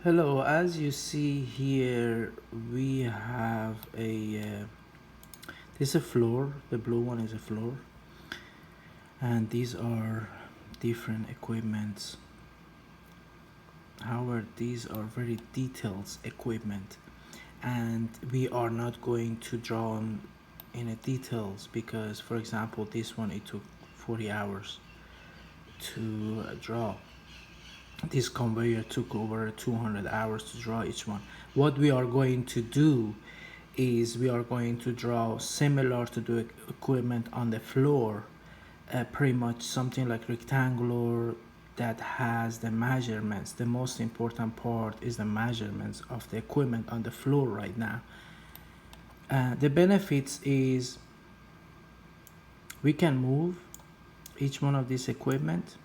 Hello, as you see here, we have this is a floor. The blue one is a floor, and these are different equipments. However, these are very detailed equipment, and we are not going to draw them in a details because, for example, this one it took 40 hours to draw. This conveyor took over 200 hours to draw each one. What we are going to do is we are going to draw similar to the equipment on the floor, pretty much something like rectangular that has the measurements. The most important part is the measurements of the equipment on the floor right now. The benefits is we can move each one of these equipment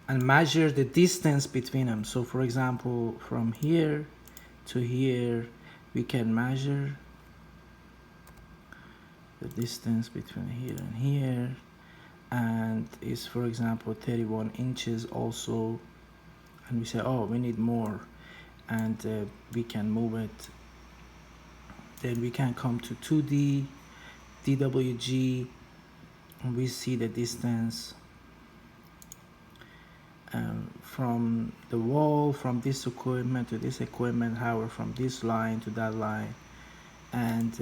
and measure the distance between them. So for example, from here to here, we can measure the distance between here and here, and is for example 31 inches also, and we say, oh, we need more, and we can move it. Then we can come to 2D DWG, and we see the distance from the wall, from this equipment to this equipment, however from this line to that line, and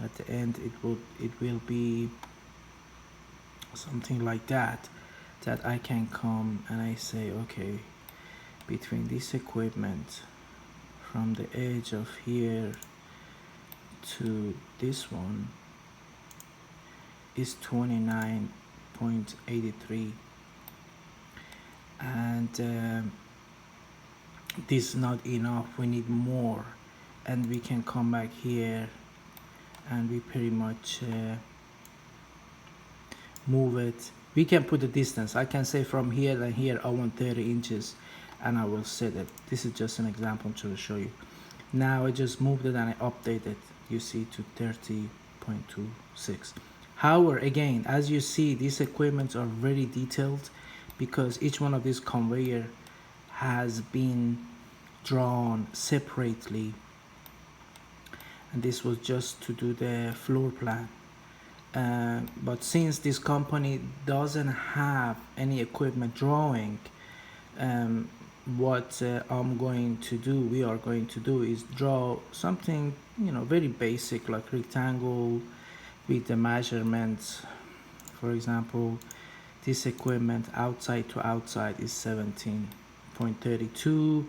at the end it will be something like that I can come and I say, okay, between this equipment from the edge of here to this one is 29.83, and this is not enough, we need more, and we can come back here and we pretty much move it. We can put the distance. I can say from here and here I want 30 inches, and I will set it. This is just an example to show you. Now I just moved it and I updated it, you see, to 30.26. However, again, as you see, these equipments are very detailed because each one of these conveyor has been drawn separately, and this was just to do the floor plan. But since this company doesn't have any equipment drawing, what I'm going to do, we are going to do, is draw something, very basic, like rectangle with the measurements. For example, this equipment outside to outside is 17.32.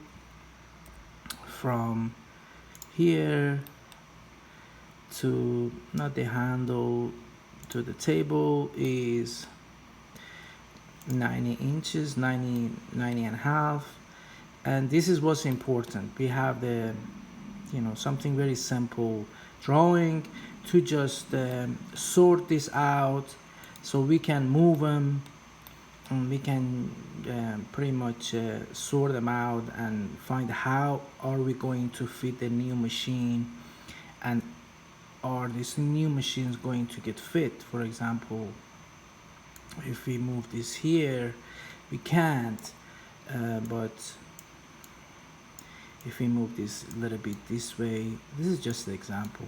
From here to, not the handle, to the table is 90 inches, 90 and a half. And this is what's important. We have the, something very simple drawing to just sort this out, so we can move them, and we can pretty much sort them out and find how are we going to fit the new machine, and are these new machines going to get fit. For example, if we move this here, we can't, but if we move this a little bit this way, this is just the example,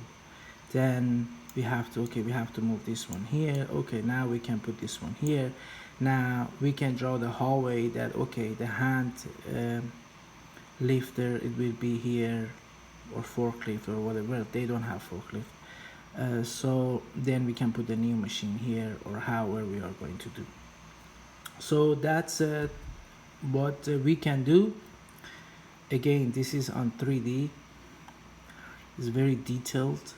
then we have to, okay, we have to move this one here. Okay, now we can put this one here. Now we can draw the hallway that, okay, the hand lifter, it will be here, or forklift or whatever. They don't have forklift, so then we can put the new machine here, or however we are going to do. So that's what we can do. Again, this is on 3D, it's very detailed,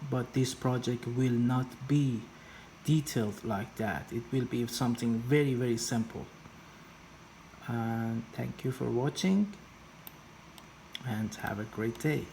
but this project will not be detailed like that. It will be something very, very simple. Thank you for watching, and have a great day.